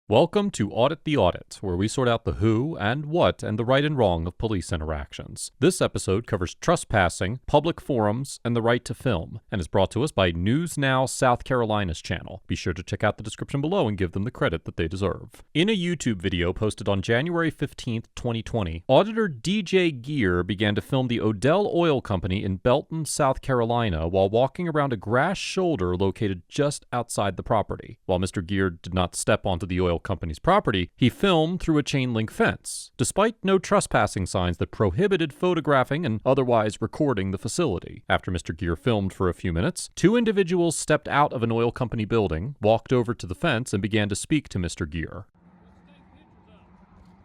Welcome to Audit the Audit, where we sort out the who and what and the right and wrong of police interactions. This episode covers trespassing, public forums, and the right to film, and is brought to us by News Now South Carolina's channel. Be sure to check out the description below and give them the credit that they deserve. In a YouTube video posted on January 15, 2020, Auditor DJ Gear began to film the Odell Oil Company in Belton, South Carolina, while walking around a grass shoulder located just outside the property. While Mr. Gear did not step onto the oil company's property, he filmed through a chain link fence, despite no trespassing signs that prohibited photographing and otherwise recording the facility. After Mr. Gear filmed for a few minutes, two individuals stepped out of an oil company building, walked over to the fence, and began to speak to Mr. Gear.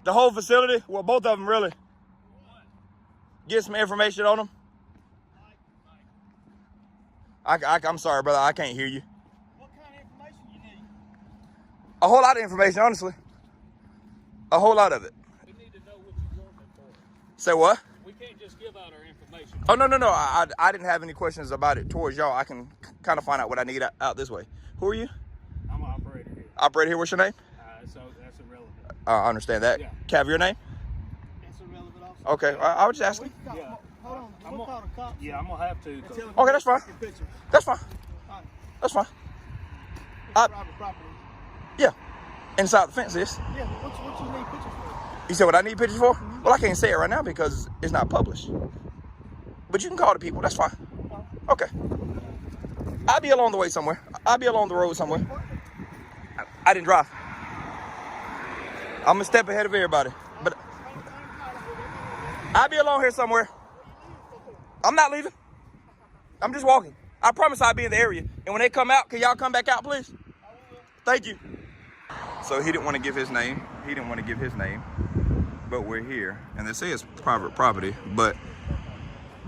The whole facility? Well, both of them really. Get some information on them. I'm sorry, brother, I can't hear you. A whole lot of information, honestly. A whole lot of it. We need to know what you want it for. Say what? We can't just give out our information. Oh, no. I didn't have any questions about it towards y'all. I can kind of find out what I need out this way. Who are you? I'm an operator here. Operator here, what's your name? So that's irrelevant. I understand that. Yeah. Cav, your name? It's irrelevant also. Okay, I was just asking. Yeah. Hold on. I'm going to have to. Okay, that's fine. That's fine. That's fine. Private property. Yeah. Inside the fence is. Yeah, what you need pictures for? You said what I need pictures for? Well, I can't say it right now because it's not published. But you can call the people, that's fine. Okay. I'll be along the way somewhere. I'll be along the road somewhere. I didn't drive. I'm a step ahead of everybody. But I'll be along here somewhere. I'm not leaving. I'm just walking. I promise I'll be in the area. And when they come out, can y'all come back out, please? Thank you. So he didn't want to give his name. But we're here. And they say it's private property, but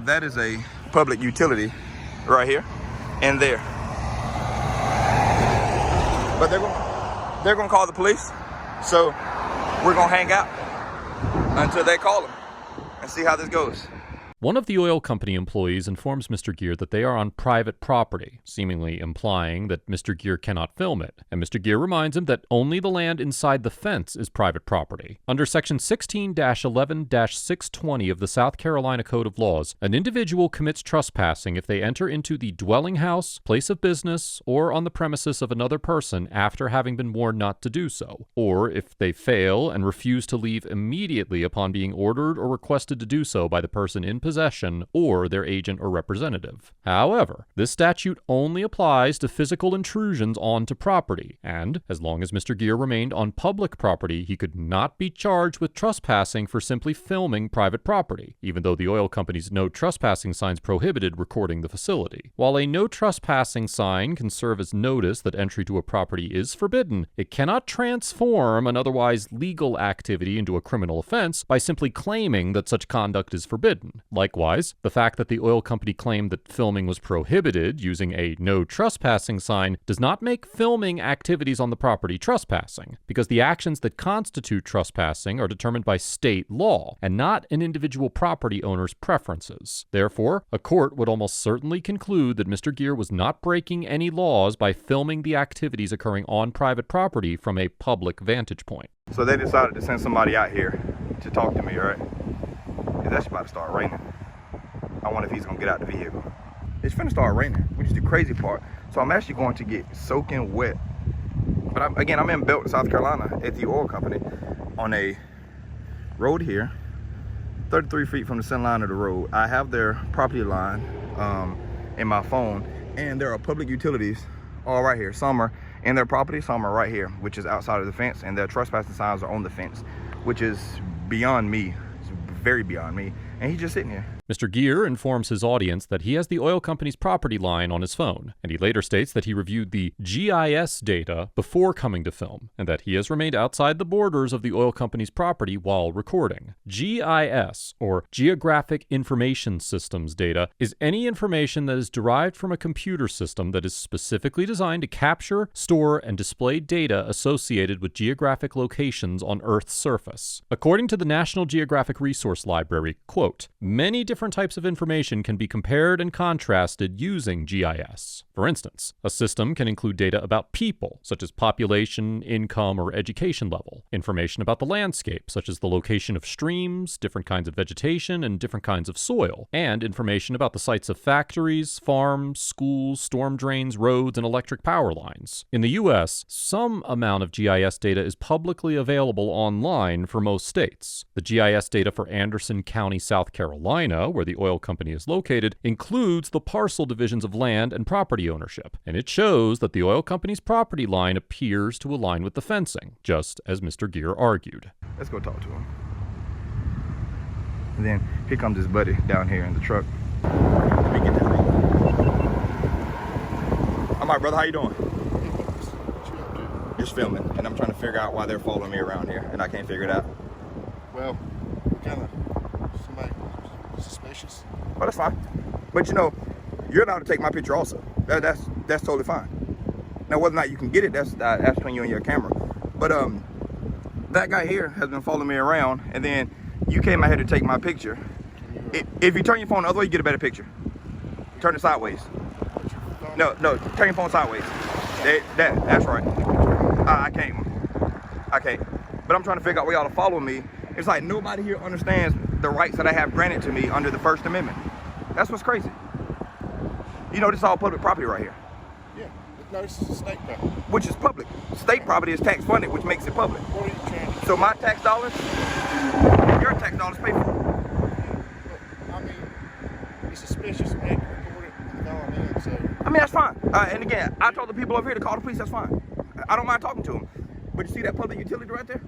that is a public utility right here and there. But they're gonna call the police. So we're gonna hang out until they call them and see how this goes. One of the oil company employees informs Mr. Gear that they are on private property, seemingly implying that Mr. Gear cannot film it, and Mr. Gear reminds him that only the land inside the fence is private property. Under Section 16-11-620 of the South Carolina Code of Laws, an individual commits trespassing if they enter into the dwelling house, place of business, or on the premises of another person after having been warned not to do so, or if they fail and refuse to leave immediately upon being ordered or requested to do so by the person in possession or their agent or representative. However, this statute only applies to physical intrusions onto property, and as long as Mr. Gear remained on public property, he could not be charged with trespassing for simply filming private property, even though the oil company's no trespassing signs prohibited recording the facility. While a no trespassing sign can serve as notice that entry to a property is forbidden, it cannot transform an otherwise legal activity into a criminal offense by simply claiming that such conduct is forbidden. Likewise, the fact that the oil company claimed that filming was prohibited using a no trespassing sign does not make filming activities on the property trespassing, because the actions that constitute trespassing are determined by state law and not an individual property owner's preferences. Therefore, a court would almost certainly conclude that Mr. Gear was not breaking any laws by filming the activities occurring on private property from a public vantage point. So they decided to send somebody out here to talk to me, right? It's actually about to start raining. I wonder if he's gonna get out the vehicle. It's finna start raining, which is the crazy part. So I'm actually going to get soaking wet. But I'm in Belton, South Carolina at the oil company on a road here, 33 feet from the center line of the road. I have their property line in my phone, and there are public utilities all right here. Some are in their property, some are right here, which is outside of the fence, and their trespassing signs are on the fence, which is beyond me. It's very beyond me. And he's just sitting here. Mr. Gear informs his audience that he has the oil company's property line on his phone, and he later states that he reviewed the GIS data before coming to film, and that he has remained outside the borders of the oil company's property while recording. GIS, or Geographic Information Systems data, is any information that is derived from a computer system that is specifically designed to capture, store, and display data associated with geographic locations on Earth's surface. According to the National Geographic Resource Library, quote, many different types of information can be compared and contrasted using GIS. For instance, a system can include data about people, such as population, income, or education level, information about the landscape, such as the location of streams, different kinds of vegetation, and different kinds of soil, and information about the sites of factories, farms, schools, storm drains, roads, and electric power lines. In the U.S., some amount of GIS data is publicly available online for most states. The GIS data for Anderson County, South Carolina, where the oil company is located, includes the parcel divisions of land and property ownership, and it shows that the oil company's property line appears to align with the fencing, just as Mr. Gear argued. Let's go talk to him. And then here comes his buddy down here in the truck. Let me get that rope. All right, brother, how you doing? Just filming, and I'm trying to figure out why they're following me around here, and I can't figure it out. Well, kind of somebody suspicious. Well, that's fine. But you know, you're allowed to take my picture also. That's totally fine. Now, whether or not you can get it, that's between you and your camera. But that guy here has been following me around, and then you came out here to take my picture. If you turn your phone the other way, you get a better picture. Turn it sideways. No, turn your phone sideways. That's right. I can't. But I'm trying to figure out why y'all are following me. It's like nobody here understands the rights that I have granted to me under the First Amendment. That's what's crazy. You know, this is all public property right here. Yeah, no, this is state property. Which is public. State property is tax funded, which makes it public. What are you trying to do? So my tax dollars, your tax dollars pay for it. I mean, it's suspicious when they report it and call them in, so. I mean, that's fine. And again, I told the people over here to call the police, that's fine. I don't mind talking to them. But you see that public utility right there?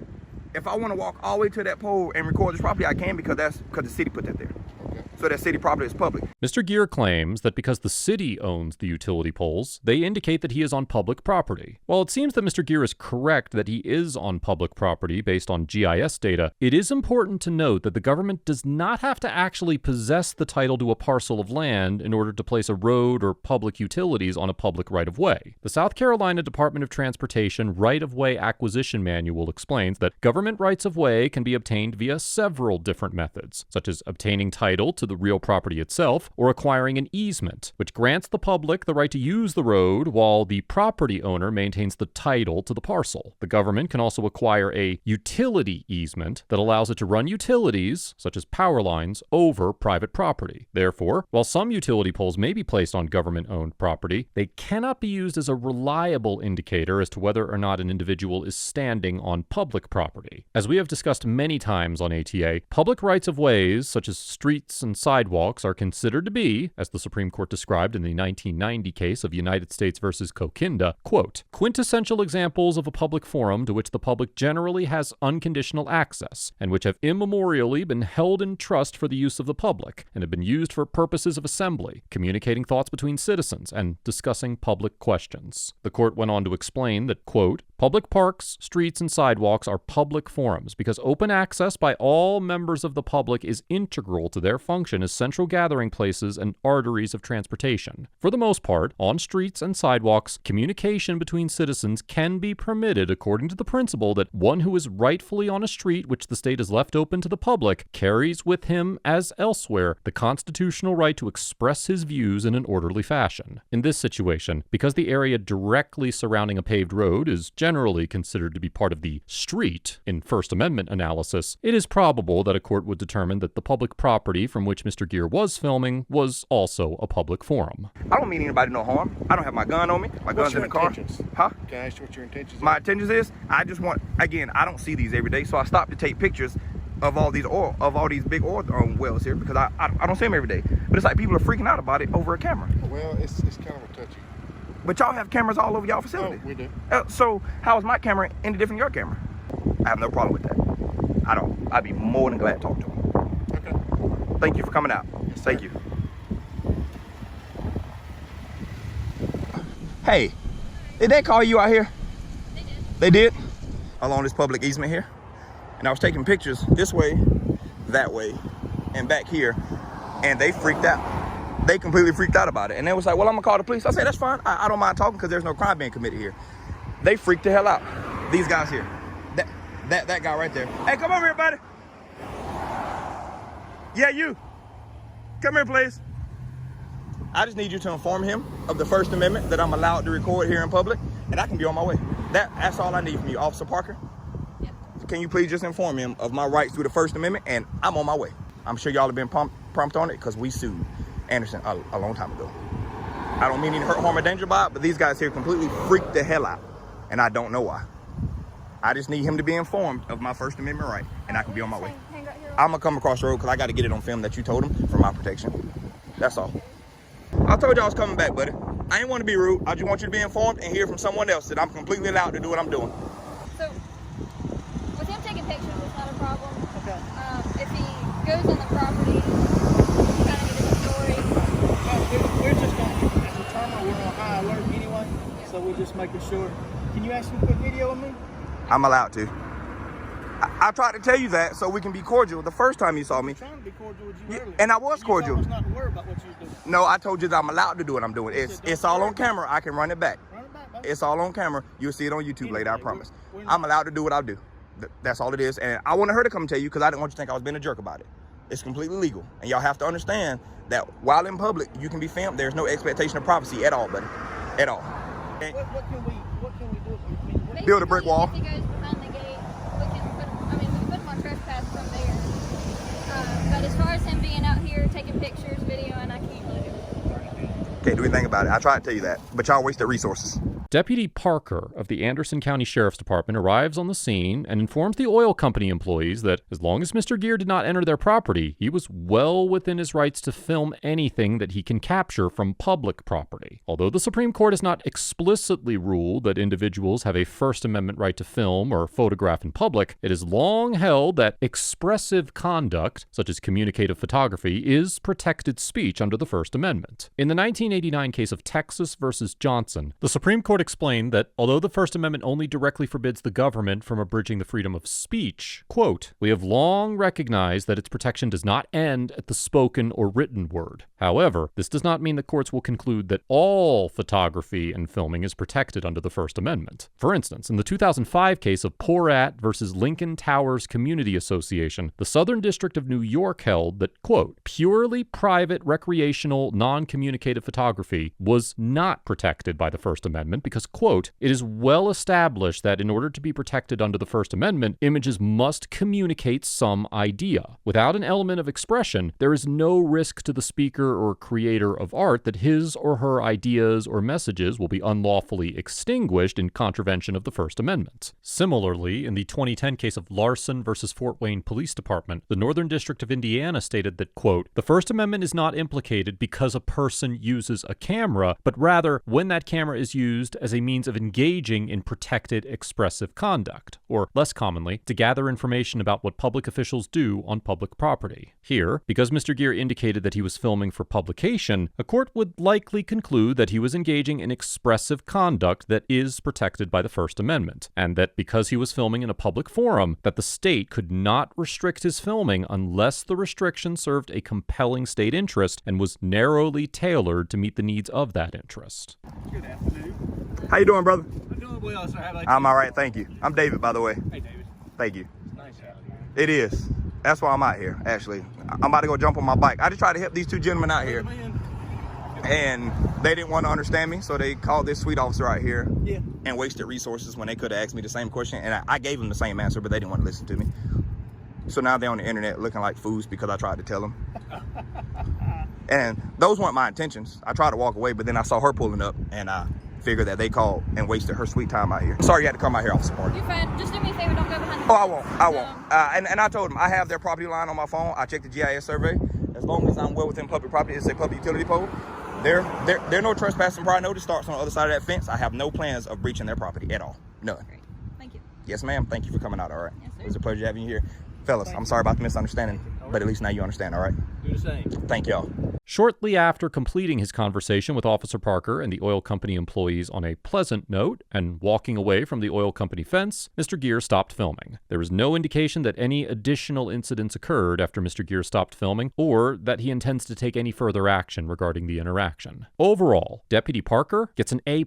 If I want to walk all the way to that pole and record this property, I can because the city put that there. Okay. So that city property is public. Mr. Gear claims that because the city owns the utility poles, they indicate that he is on public property. While it seems that Mr. Gear is correct that he is on public property based on GIS data, it is important to note that the government does not have to actually possess the title to a parcel of land in order to place a road or public utilities on a public right-of-way. The South Carolina Department of Transportation Right-of-Way Acquisition Manual explains that government rights-of-way can be obtained via several different methods, such as obtaining title to the real property itself, or acquiring an easement, which grants the public the right to use the road while the property owner maintains the title to the parcel. The government can also acquire a utility easement that allows it to run utilities, such as power lines, over private property. Therefore, while some utility poles may be placed on government-owned property, they cannot be used as a reliable indicator as to whether or not an individual is standing on public property. As we have discussed many times on ATA, public rights-of-ways, such as streets and sidewalks, are considered to be, as the Supreme Court described in the 1990 case of United States versus Coquinda, quote, quintessential examples of a public forum to which the public generally has unconditional access, and which have immemorially been held in trust for the use of the public, and have been used for purposes of assembly, communicating thoughts between citizens, and discussing public questions. The court went on to explain that, quote, public parks, streets, and sidewalks are public forums because open access by all members of the public is integral to their function as central gathering places and arteries of transportation. For the most part, on streets and sidewalks, communication between citizens can be permitted according to the principle that one who is rightfully on a street which the state has left open to the public carries with him, as elsewhere, the constitutional right to express his views in an orderly fashion. In this situation, because the area directly surrounding a paved road is generally considered to be part of the street in First Amendment analysis, it is probable that a court would determine that the public property from which Mr. Gear was filming was also a public forum. I don't mean anybody no harm. I don't have my gun on me. My gun's in the car. Huh? Can I ask you what your intentions are? My intentions is, I just want, again, I don't see these every day, so I stopped to take pictures of all these big oil wells here because I don't see them every day. But it's like people are freaking out about it over a camera. Well, it's kind of a touchy. But y'all have cameras all over y'all facility. Oh, we do. So how is my camera any different than your camera? I have no problem with that. I'd be more than glad to talk to him. Okay. Thank you for coming out. Yes, Thank sir. you. Hey, did they call you out here? They did. They did? Along this public easement here. And I was taking pictures this way, that way, and back here. And they freaked out. They completely freaked out about it. And they was like, well, I'm gonna call the police. I said, that's fine. I don't mind talking because there's no crime being committed here. They freaked the hell out. These guys here. That guy right there. Hey, come over here, buddy. Yeah, you. Come here, please. I just need you to inform him of the First Amendment, that I'm allowed to record here in public, and I can be on my way. That's all I need from you, Officer Parker. Yep. Can you please just inform him of my rights through the First Amendment, and I'm on my way. I'm sure y'all have been prompt on it because we sued Anderson a long time ago. I don't mean any hurt, harm, or danger by it, but these guys here completely freaked the hell out, and I don't know why. I just need him to be informed of my First Amendment right, and I can be on my way. I'm gonna come across the road because I got to get it on film that you told him for my protection. That's all. I told you I was coming back, buddy. I ain't want to be rude. I just want you to be informed and hear from someone else that I'm completely allowed to do what I'm doing. So, with him taking pictures, it's not a problem. Okay. If he goes on the property, kind of get a story. We're just going to determine we're on high alert anyway, so we're just making sure. Can you actually put video of me? I'm allowed to. I tried to tell you that so we can be cordial the first time you saw me. I'm trying to be cordial with you earlier. And I was cordial. You told us not to worry about what you was doing. No, I told you that I'm allowed to do what I'm doing. It's all on camera. I can run it back. Run it back, baby. It's all on camera. You'll see it on YouTube later, I Anyway, promise. we're not- I'm allowed to do what I do. That's all it is. And I wanted her to come tell you because I didn't want you to think I was being a jerk about it. It's completely legal. And y'all have to understand that while in public, you can be filmed. There's no expectation of privacy at all, buddy. At all. And What can we do? I mean, what- Build a brick wall. If he goes behind the gate, we can put him on trespass from there. But as far as him being out here taking pictures, video, and I can't really do it. can't do anything about it. I tried to tell you that, but y'all wasted resources. Deputy Parker of the Anderson County Sheriff's Department arrives on the scene and informs the oil company employees that as long as Mr. Gear did not enter their property, he was well within his rights to film anything that he can capture from public property. Although the Supreme Court has not explicitly ruled that individuals have a First Amendment right to film or photograph in public, it has long held that expressive conduct, such as communicative photography, is protected speech under the First Amendment. In the 1989 case of Texas versus Johnson, the Supreme Court explained that although the First Amendment only directly forbids the government from abridging the freedom of speech, quote, we have long recognized that its protection does not end at the spoken or written word. However, this does not mean that courts will conclude that all photography and filming is protected under the First Amendment. For instance, in the 2005 case of Porat versus Lincoln Towers Community Association, the Southern District of New York held that, quote, purely private recreational non-communicative photography was not protected by the First Amendment because, quote, it is well established that in order to be protected under the First Amendment, images must communicate some idea. Without an element of expression, there is no risk to the speaker or creator of art that his or her ideas or messages will be unlawfully extinguished in contravention of the First Amendment. Similarly, in the 2010 case of Larson versus Fort Wayne Police Department, the Northern District of Indiana stated that, quote, the First Amendment is not implicated because a person uses a camera, but rather when that camera is used as a means of engaging in protected expressive conduct, or less commonly, to gather information about what public officials do on public property. Here, because Mr. Gear indicated that he was filming for publication, a court would likely conclude that he was engaging in expressive conduct that is protected by the First Amendment, and that because he was filming in a public forum, that the state could not restrict his filming unless the restriction served a compelling state interest and was narrowly tailored to meet the needs of that interest. Good afternoon. How you doing, brother? I'm doing well, sir. How about I'm all right, thank you. I'm David, by the way. Hey, David. Thank you. It's nice out here. It is. That's why I'm out here, actually. I'm about to go jump on my bike. I just tried to help these two gentlemen out here, and they didn't want to understand me, so they called this sweet officer out here Yeah. and wasted resources when they could have asked me the same question, and I gave them the same answer, but they didn't want to listen to me. So now they're on the internet looking like fools because I tried to tell them. And those weren't my intentions. I tried to walk away, but then I saw her pulling up, and I figured that they called and wasted her sweet time out here. Sorry you had to come out here, Officer Parker. You're fine. Just do me a favor. Don't go behind the Oh, I won't. And I told them I have their property line on my phone. I checked the GIS survey. As long as I'm well within public property, it's a public utility pole. There no trespassing prior notice starts on the other side of that fence. I have no plans of breaching their property at all. None. Great. Thank you. Yes, ma'am. Thank you for coming out. All right. Yes, sir. It was a pleasure having you here. Fellas, I'm sorry about the misunderstanding, but at least now you understand. All right. Do the same. Thank y'all. Shortly after completing his conversation with Officer Parker and the oil company employees on a pleasant note and walking away from the oil company fence, Mr. Gear stopped filming. There was no indication that any additional incidents occurred after Mr. Gear stopped filming or that he intends to take any further action regarding the interaction. Overall, Deputy Parker gets an A+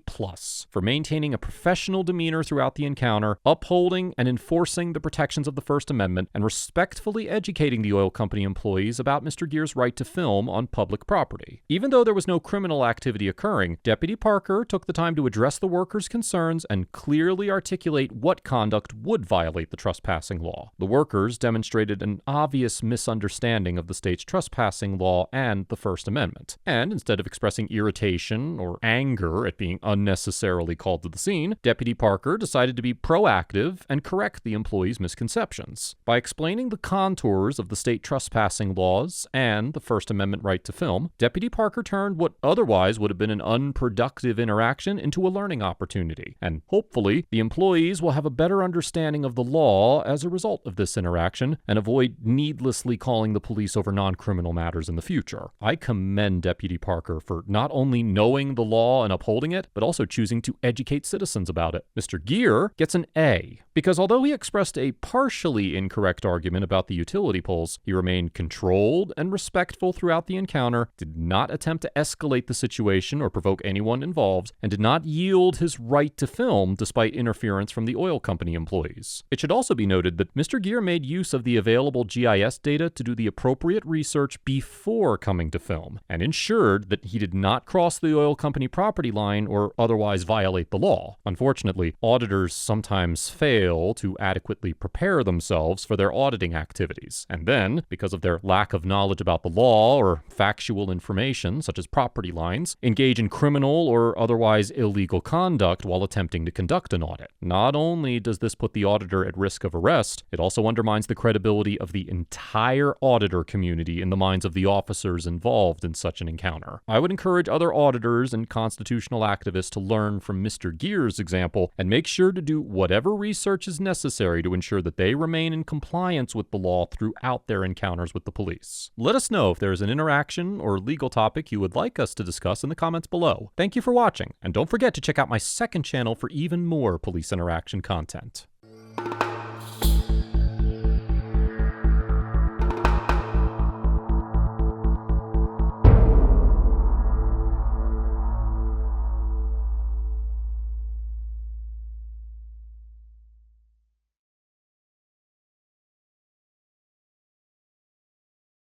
for maintaining a professional demeanor throughout the encounter, upholding and enforcing the protections of the First Amendment, and respectfully educating the oil company employees about Mr. Gear's right to film on public property. Even though there was no criminal activity occurring, Deputy Parker took the time to address the workers' concerns and clearly articulate what conduct would violate the trespassing law. The workers demonstrated an obvious misunderstanding of the state's trespassing law and the First Amendment, and instead of expressing irritation or anger at being unnecessarily called to the scene, Deputy Parker decided to be proactive and correct the employees' misconceptions. By explaining the contours of the state trespassing laws and the First Amendment right to film, Deputy Parker turned what otherwise would have been an unproductive interaction into a learning opportunity, and hopefully the employees will have a better understanding of the law as a result of this interaction and avoid needlessly calling the police over non-criminal matters in the future. I commend Deputy Parker for not only knowing the law and upholding it, but also choosing to educate citizens about it. Mr. Gear gets an A, because although he expressed a partially incorrect argument about the utility poles, he remained controlled and respectful throughout the encounter, did not attempt to escalate the situation or provoke anyone involved, and did not yield his right to film despite interference from the oil company employees. It should also be noted that Mr. Gear made use of the available GIS data to do the appropriate research before coming to film, and ensured that he did not cross the oil company property line or otherwise violate the law. Unfortunately, auditors sometimes fail to adequately prepare themselves for their auditing activities, and then, because of their lack of knowledge about the law or factual information, such as property lines, engage in criminal or otherwise illegal conduct while attempting to conduct an audit. Not only does this put the auditor at risk of arrest, it also undermines the credibility of the entire auditor community in the minds of the officers involved in such an encounter. I would encourage other auditors and constitutional activists to learn from Mr. Gear's example and make sure to do whatever research is necessary to ensure that they remain in compliance with the law throughout their encounters with the police. Let us know if there is an interaction or legal topic you would like us to discuss in the comments below. Thank you for watching, and don't forget to check out my second channel for even more police interaction content.